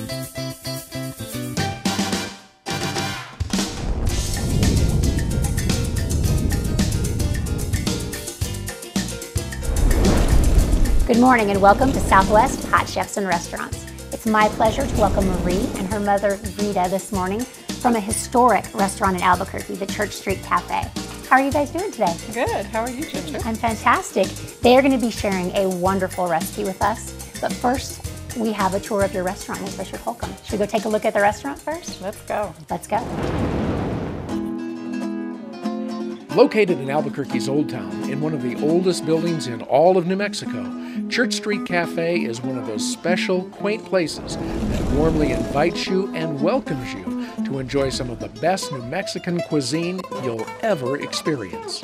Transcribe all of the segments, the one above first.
Good morning and welcome to Southwest Hot Chefs and Restaurants. It's my pleasure to welcome Marie and her mother Rita this morning from a historic restaurant in Albuquerque, the Church Street Cafe. How are you guys doing today? Good. How are you, Ginger? I'm fantastic. They are going to be sharing a wonderful recipe with us. But first, we have a tour of your restaurant in Fisher Holcomb. Should we go take a look at the restaurant first? Let's go. Let's go. Located in Albuquerque's Old Town, in one of the oldest buildings in all of New Mexico, Church Street Cafe is one of those special, quaint places that warmly invites you and welcomes you to enjoy some of the best New Mexican cuisine you'll ever experience.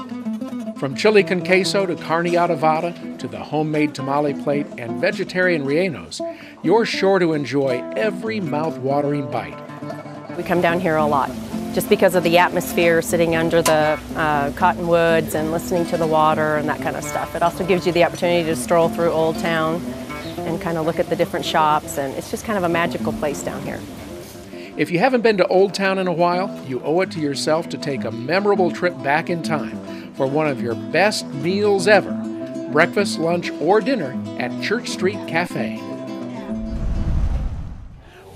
From chili con queso to carne adovada to the homemade tamale plate and vegetarian rellenos, you're sure to enjoy every mouth-watering bite. We come down here a lot just because of the atmosphere, sitting under the cottonwoods and listening to the water and that kind of stuff. It also gives you the opportunity to stroll through Old Town and kind of look at the different shops, and it's just kind of a magical place down here. If you haven't been to Old Town in a while, you owe it to yourself to take a memorable trip back in time for one of your best meals ever, breakfast, lunch, or dinner at Church Street Cafe.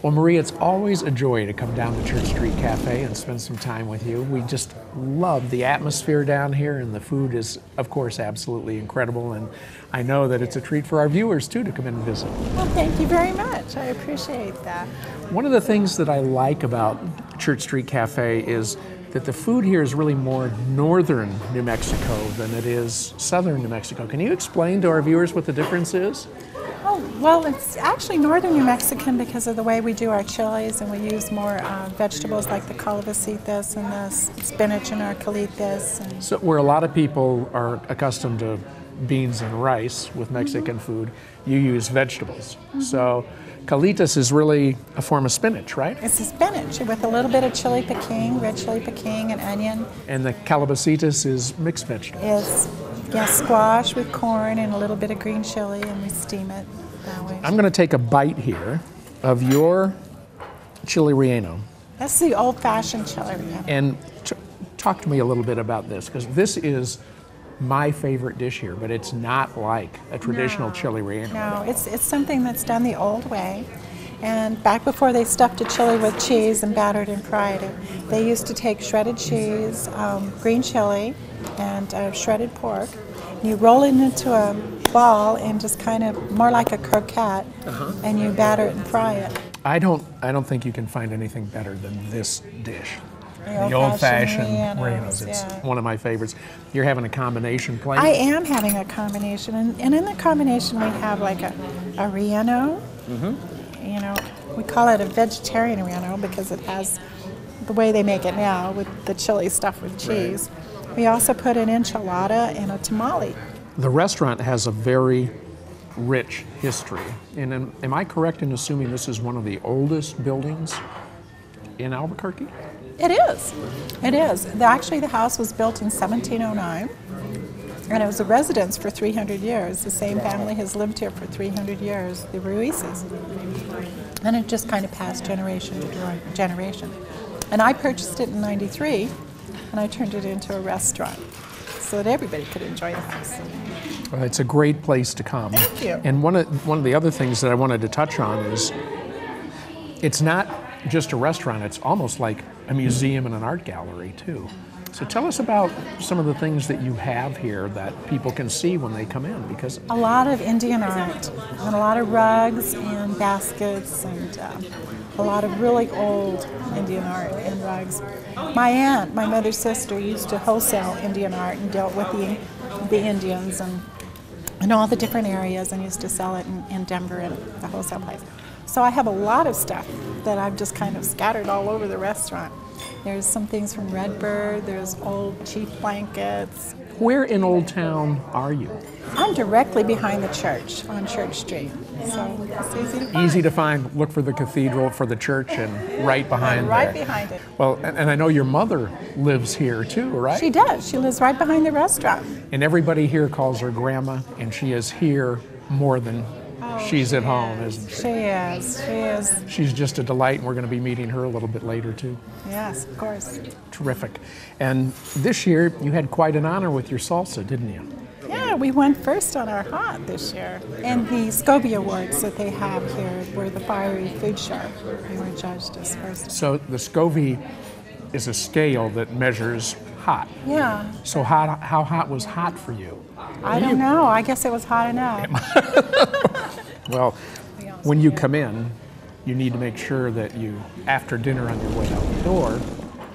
Well, Marie, it's always a joy to come down to Church Street Cafe and spend some time with you. We just love the atmosphere down here, and the food is, of course, absolutely incredible. And I know that it's a treat for our viewers, too, to come in and visit. Well, thank you very much. I appreciate that. One of the things that I like about Church Street Cafe is that the food here is really more northern New Mexico than it is southern New Mexico. Can you explain to our viewers what the difference is? Oh, well, it's actually northern New Mexican because of the way we do our chilies, and we use more vegetables like the calabacitas and the spinach and our calitas. And so where a lot of people are accustomed to beans and rice with Mexican food, you use vegetables. So calitas is really a form of spinach, right? It's a spinach with a little bit of chili piquin, red chili piquin, and onion. And the calabacitas is mixed vegetables. Yes, squash with corn and a little bit of green chili, and we steam it that way. I'm going to take a bite here of your chili relleno. That's the Old Fashioned Chile Rellenos. And talk to me a little bit about this, because this is my favorite dish here, but it's not like a traditional chili relleno. No, it's something that's done the old way. And back before they stuffed a chili with cheese and battered and fried it, they used to take shredded cheese, green chili, and shredded pork. You roll it into a ball and just kind of more like a croquette, and you batter it and fry it. I don't think you can find anything better than this dish. The old-fashioned rellenos. It's one of my favorites. You're having a combination plate? I am having a combination, and in the combination we have like a relleno. You know, we call it a vegetarian relleno because it has the way they make it now with the chili stuff with cheese. Right. We also put an enchilada and a tamale. The restaurant has a very rich history. And am I correct in assuming this is one of the oldest buildings in Albuquerque? It is. It is. Actually, the house was built in 1709. And it was a residence for 300 years. The same family has lived here for 300 years, the Ruizes. And it just kind of passed generation to generation. And I purchased it in '93, and I turned it into a restaurant so that everybody could enjoy the house. Well, it's a great place to come. Thank you. And one of the other things that I wanted to touch on is it's not just a restaurant, it's almost like a museum and an art gallery, too. So tell us about some of the things that you have here that people can see when they come in, because a lot of Indian art and a lot of rugs and baskets and a lot of really old Indian art and rugs. My aunt, my mother's sister, used to wholesale Indian art and dealt with the Indians and all the different areas, and used to sell it in Denver at the wholesale place. So I have a lot of stuff that I've just kind of scattered all over the restaurant. There's some things from Redbird, there's old chief blankets. Where in Old Town are you? I'm directly behind the church on Church Street, so it's easy to find. Easy to find. Look for the cathedral, for the church, and right behind there. Right behind it. Well, and I know your mother lives here too, right? She does. She lives right behind the restaurant. And everybody here calls her Grandma, and she is here more than she's at home, isn't she? She is. She is. She's just a delight, and we're going to be meeting her a little bit later, too. Yes, of course. Terrific. And this year, you had quite an honor with your salsa, didn't you? Yeah, we won first on our hot this year. And the SCOBY Awards that they have here were the Fiery Food Show. We were judged as first. So the SCOBY is a scale that measures hot. Yeah. So how hot was hot for you? I don't know. I guess it was hot enough. Well, when you come in, you need to make sure that you, after dinner on your way out the door,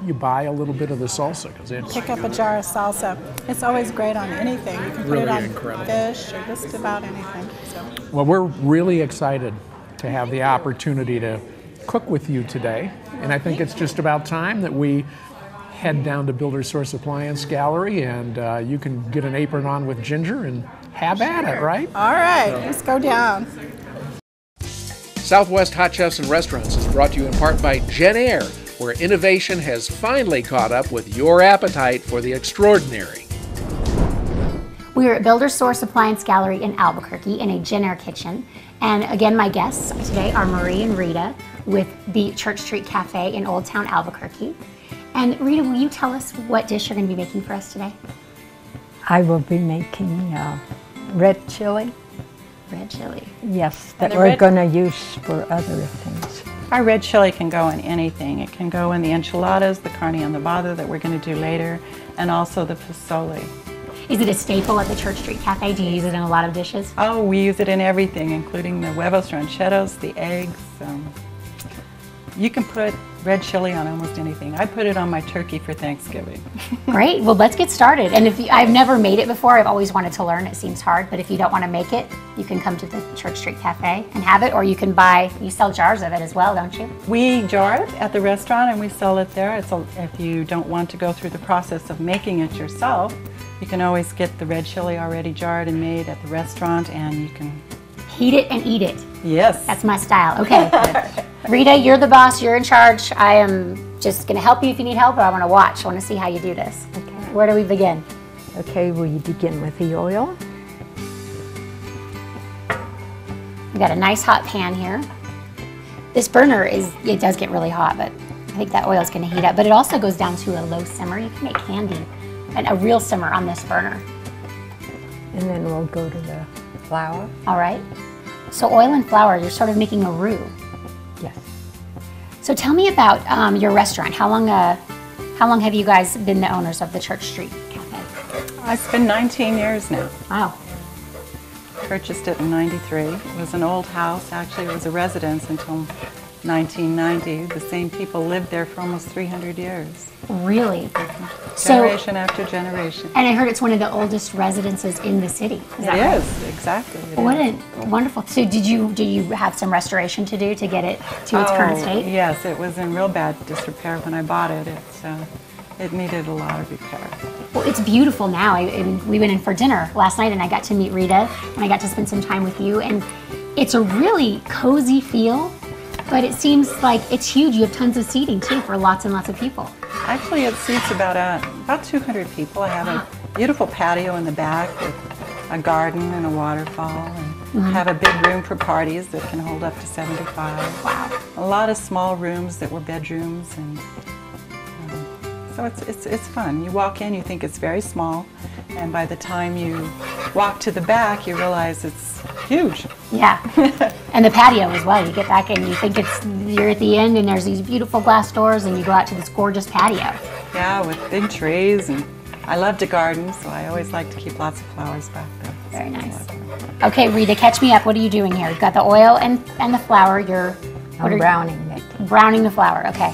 you buy a little bit of the salsa, because it's Pick up a jar of salsa. It's always great on anything. You can put Really it on incredible. fish or just about anything. So. Well, we're really excited to have the opportunity to cook with you today, and I think it's just about time that we head down to Builder Source Appliance Gallery, and you can get an apron on with Ginger and have at it, right? All right, let's go down. Southwest Hot Chefs and Restaurants is brought to you in part by Jen Air, where innovation has finally caught up with your appetite for the extraordinary. We are at Builder Source Appliance Gallery in Albuquerque in a Jen Air kitchen. And again, my guests today are Marie and Rita with the Church Street Cafe in Old Town Albuquerque. And Rita, will you tell us what dish you're going to be making for us today? I will be making red chili. Red chili. Yes, And that the we're red- going to use for other things. Our red chili can go in anything. It can go in the enchiladas, the carne adovada that we're going to do later, and also the pozole. Is it a staple at the Church Street Cafe? Do you use it in a lot of dishes? Oh, we use it in everything, including the huevos rancheros, the eggs. You can put red chili on almost anything. I put it on my turkey for Thanksgiving. Great. Well, let's get started. And if I've never made it before, I've always wanted to learn. It seems hard, but if you don't want to make it, you can come to the Church Street Cafe and have it, or you can buy. You sell jars of it as well, don't you? We jar it at the restaurant and we sell it there. If you don't want to go through the process of making it yourself, you can always get the red chili already jarred and made at the restaurant, and you can. Heat it and eat it. Yes. That's my style. Okay. Rita, you're the boss. You're in charge. I am just going to help you if you need help, or I want to watch. I want to see how you do this. Okay. Where do we begin? Okay, we begin with the oil. We've got a nice hot pan here. This burner it does get really hot, but I think that oil is going to heat up. But it also goes down to a low simmer. You can make candy and a real simmer on this burner. And then we'll go to the flour. All right. So oil and flour, you're sort of making a roux. Yes. So tell me about your restaurant. How long have you guys been the owners of the Church Street Cafe? It's been 19 years now. Wow. Purchased it in '93. It was an old house. Actually, it was a residence until 1990. The same people lived there for almost 300 years. Really? Generation after generation. And I heard it's one of the oldest residences in the city. Is that right? It is, exactly. It What is. a wonderful. So did you have some restoration to do to get it to its current state? Yes, it was in real bad disrepair when I bought it. It needed a lot of repair. Well, it's beautiful now. We went in for dinner last night and I got to meet Rita and I got to spend some time with you, and it's a really cozy feel, but it seems like it's huge. You have tons of seating too for lots and lots of people. Actually, it seats about 200 people. I have a beautiful patio in the back with a garden and a waterfall, and have a big room for parties that can hold up to 75. Wow. A lot of small rooms that were bedrooms, and so it's fun. You walk in, you think it's very small, and by the time you walk to the back, you realize it's huge. Yeah. And the patio as well. You get back and you think you're at the end and there's these beautiful glass doors and you go out to this gorgeous patio. Yeah, with big trees, and I love to garden, so I always like to keep lots of flowers back there. Very nice. Okay, Rita, catch me up. What are you doing here? You've got the oil and the flour. I'm browning it. Browning the flour. Okay.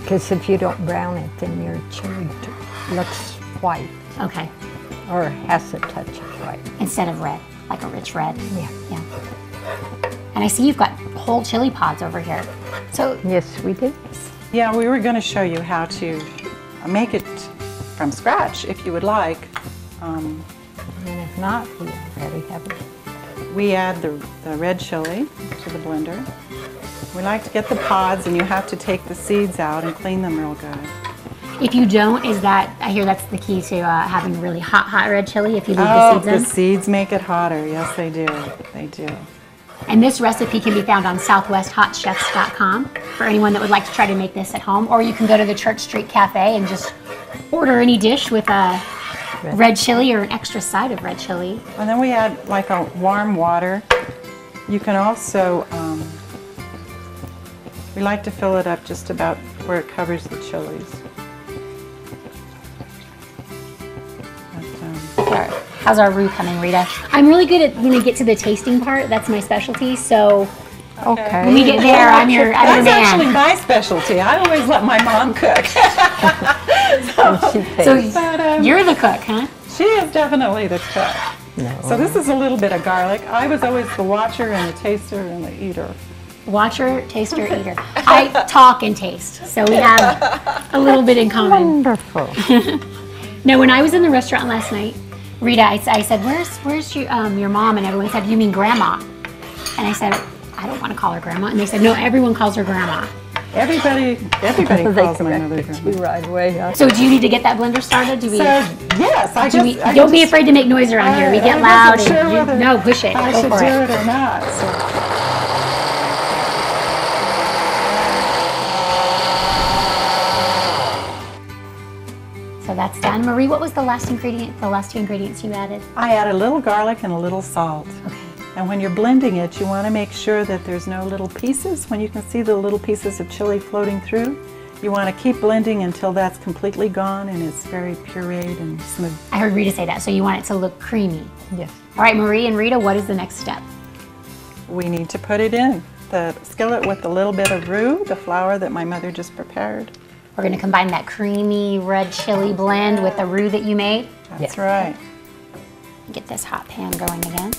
Because if you don't brown it, then your chili looks white, Okay. or has a touch of white. Instead of red, like a rich red. Yeah. Yeah. And I see you've got whole chili pods over here. So Yes, we do. Yeah, we were going to show you how to make it from scratch, if you would like. And if not, we already have it. We add the red chili to the blender. We like to get the pods, and you have to take the seeds out and clean them real good. if you don't, I hear that's the key to having really hot red chili if you leave the Oh, seeds in. the seeds make it hotter. Yes, they do. They do. And this recipe can be found on southwesthotchefs.com for anyone that would like to try to make this at home. Or you can go to the Church Street Cafe and just order any dish with a red chili or an extra side of red chili. And then we add like a warm water. You can also, we like to fill it up just about where it covers the chilies. How's our roux coming, Rita? I'm really good at when we get to the tasting part. That's my specialty. So Okay. when we get there, I'm your That's man. actually my specialty. I always let my mom cook. So But, you're the cook, huh? she is definitely the cook. No. So this is a little bit of garlic. I was always the watcher and the taster and the eater. Watcher, taster, eater. I talk and taste, so we have a little bit in common. Wonderful. Now, when I was in the restaurant last night, Rita, I said, "Where's your mom?" And everyone said, "You mean grandma?" And I said, "I don't want to call her grandma." And they said, "No, everyone calls her grandma." Everybody They calls my mother corrected grandma. you right away, huh? So, do you need to get that blender started? Do we? So yes, I just Don't be afraid to make noise around here. We get loud. wasn't sure whether No, push it. I Go should for do it. it or not. So. So that's done. Marie, what was the last ingredient? The last two ingredients you added? I add a little garlic and a little salt. Okay. And when you're blending it, you want to make sure that there's no little pieces. When you can see the little pieces of chili floating through, you want to keep blending until that's completely gone and it's very pureed and smooth. I heard Rita say that. So you want it to look creamy. Yes. All right, Marie and Rita, what is the next step? We need to put it in the skillet with a little bit of roux, the flour that my mother just prepared. We're going to combine that creamy red chili blend with the roux that you made. That's right. Get this hot pan going again.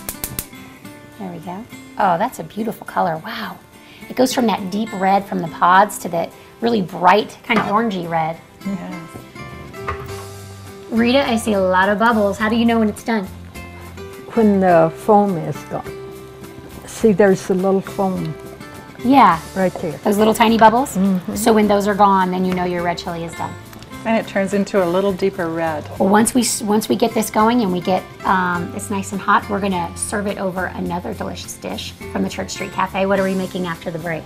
There we go. Oh, that's a beautiful color. Wow. It goes from that deep red from the pods to that really bright, kind of orangey red. Yes. Rita, I see a lot of bubbles. How do you know when it's done? When the foam is gone. See, there's a little foam Yeah, right there. those little tiny bubbles. So when those are gone, then you know your red chili is done. And it turns into a little deeper red. Well, once we get this going and we get it's nice and hot, we're gonna serve it over another delicious dish from the Church Street Cafe. What are we making after the break?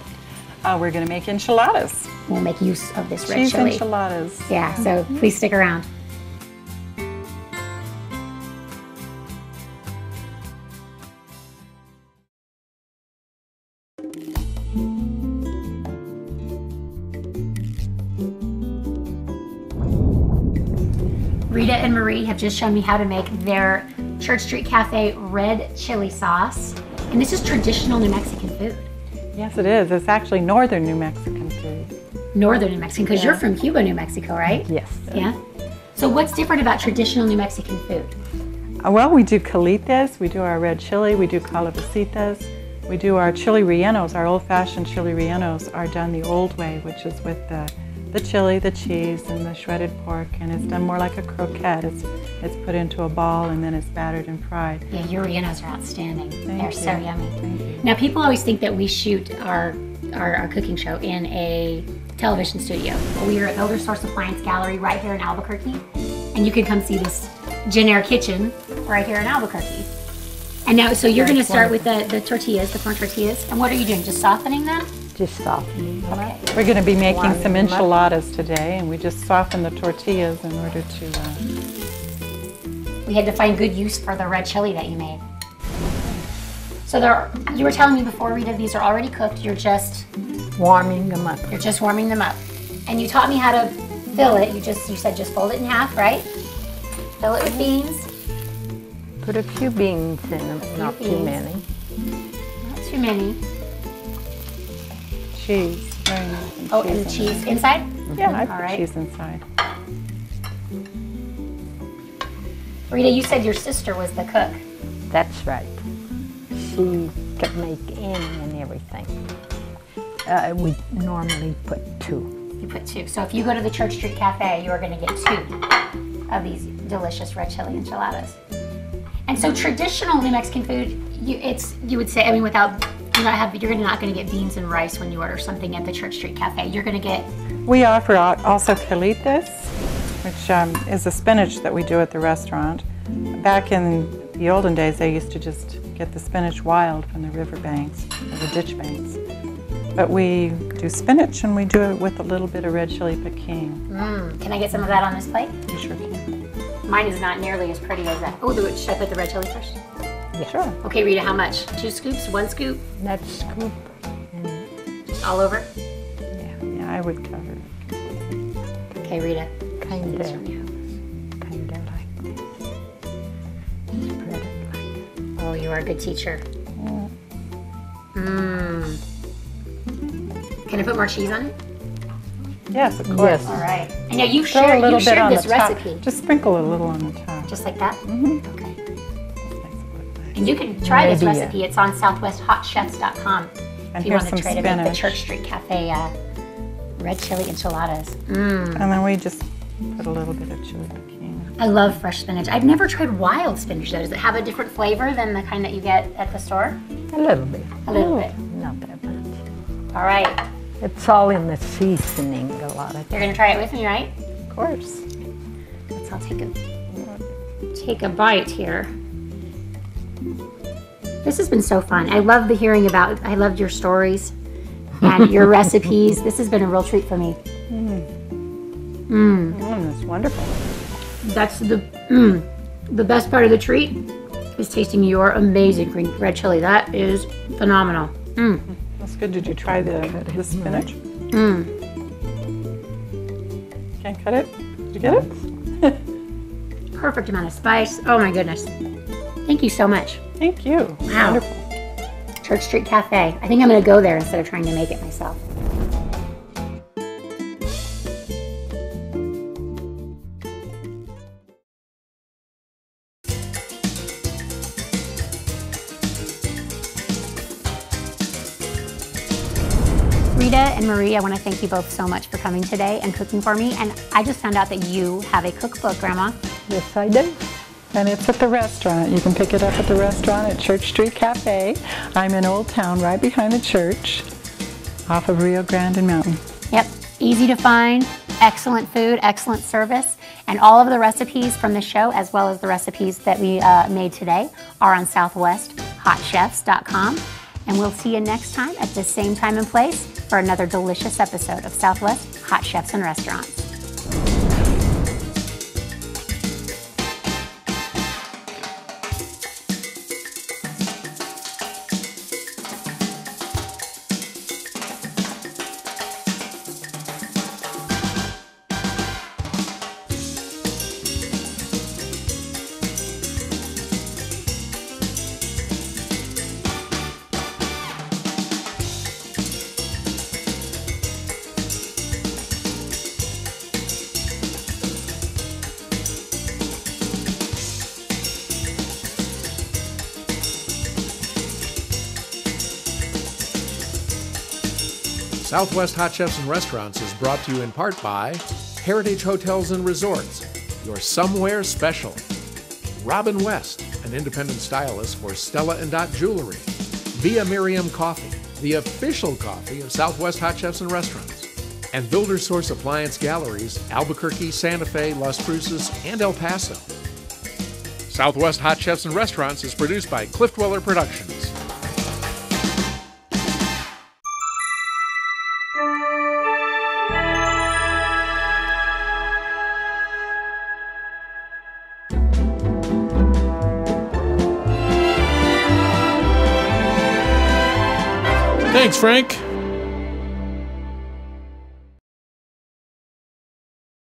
We're going to make enchiladas. We'll make use of this red Cheese chili. enchiladas. Yeah, so please stick around. Rita and Marie have just shown me how to make their Church Street Cafe red chili sauce. And this is traditional New Mexican food. Yes, it is. It's actually northern New Mexican food. Northern New Mexican, because you're from Cuba, New Mexico, right? Yes. Yeah. So what's different about traditional New Mexican food? Well, we do calitas, we do our red chili, we do calabacitas, we do our chili rellenos. Our old-fashioned chili rellenos are done the old way, which is with the chili, the cheese, and the shredded pork, and it's done more like a croquette. It's put into a ball and then it's battered and fried. Yeah, your rellenos are outstanding. They're you. so yummy. Thank you. Now, people always think that we shoot our cooking show in a television studio. Well, we are at Builder Source Appliance Gallery right here in Albuquerque, and you can come see this Jenner kitchen right here in Albuquerque. And now, so you're going to start with the tortillas, the corn tortillas. And what are you doing? Just softening them? Just softening them up. We're going to be making Warming some them up. enchiladas today, and we just soften the tortillas in order to... We had to find good use for the red chili that you made. So you were telling me before, Rita, these are already cooked. You're just Warming them up. warming them up. And you taught me how to fill it. You said just fold it in half, right? Fill it with beans. Put a few beans in them, not too beans. many. Not too many. cheese. Very nice. Oh, and the cheese inside? Yeah, I put All right. cheese inside. Rita, you said your sister was the cook. That's right. She could make any and everything. We normally put 2. You put 2. So if you go to the Church Street Cafe, you are going to get 2 of these delicious red chili enchiladas. And so traditional New Mexican food, you would say, I mean, you're not going to get beans and rice when you order something at the Church Street Cafe. You're going to get... We offer also calitas, which is a spinach that we do at the restaurant. Back in the olden days, they used to just get the spinach wild from the river banks, or the ditch banks. But we do spinach, and we do it with a little bit of red chili piquin. Can I get some of that on this plate? You sure can. Mine is not nearly as pretty as that. Oh, should I put the red chili first? Yeah. Sure. Okay, Rita, how much? 2 scoops? 1 scoop? That scoop. Just all over? Yeah, I would cover it. Okay, Rita. Kind of This like from you. this. Spread it like Oh, you are a good teacher. Can I put more cheese on it? Yes, of course. Yes. All right. I know you Throw a shared, little you bit shared on this the top. recipe. Just sprinkle a little on the top. Just like that? Okay. Makes it look nice. And you can try this Maybe, recipe. It's on southwesthotchefs.com And if you here's want to some try to make the spinach. Church Street Cafe red chili enchiladas. And then we just put a little bit of chili piquin. I love fresh spinach. I've never tried wild spinach though. Does it have a different flavor than the kind that you get at the store? a little bit. A little bit. Not that much. All right. It's all in the seasoning, a lot of You're going to try it with me, right? Of course. So I'll take a bite here. This has been so fun. I love I loved your stories and your recipes. This has been a real treat for me. That's wonderful. That's the best part of the treat is tasting your amazing green red chili. That is phenomenal. That's good. Did you try the spinach? Can't cut it? Did you get it? Perfect amount of spice. Oh my goodness. Thank you so much. Thank you. Wow. Wonderful. Church Street Cafe. I think I'm going to go there instead of trying to make it myself. Rita and Marie, I want to thank you both so much for coming today and cooking for me. And I just found out that you have a cookbook, Grandma. Yes, I do. And it's at the restaurant. You can pick it up at the restaurant at Church Street Cafe. I'm in Old Town, right behind the church, off of Rio Grande and Mountain. Yep, easy to find, excellent food, excellent service, and all of the recipes from the show, as well as the recipes that we made today, are on southwesthotchefs.com. And we'll see you next time at the same time and place for another delicious episode of Southwest Hot Chefs and Restaurants. Southwest Hot Chefs and Restaurants is brought to you in part by Heritage Hotels and Resorts, your somewhere special. Robin West, an independent stylist for Stella & Dot Jewelry. Via Miriam Coffee, the official coffee of Southwest Hot Chefs and Restaurants. And Builder Source Appliance Galleries, Albuquerque, Santa Fe, Las Cruces, and El Paso. Southwest Hot Chefs and Restaurants is produced by Cliff Dweller Productions. Thanks, Frank.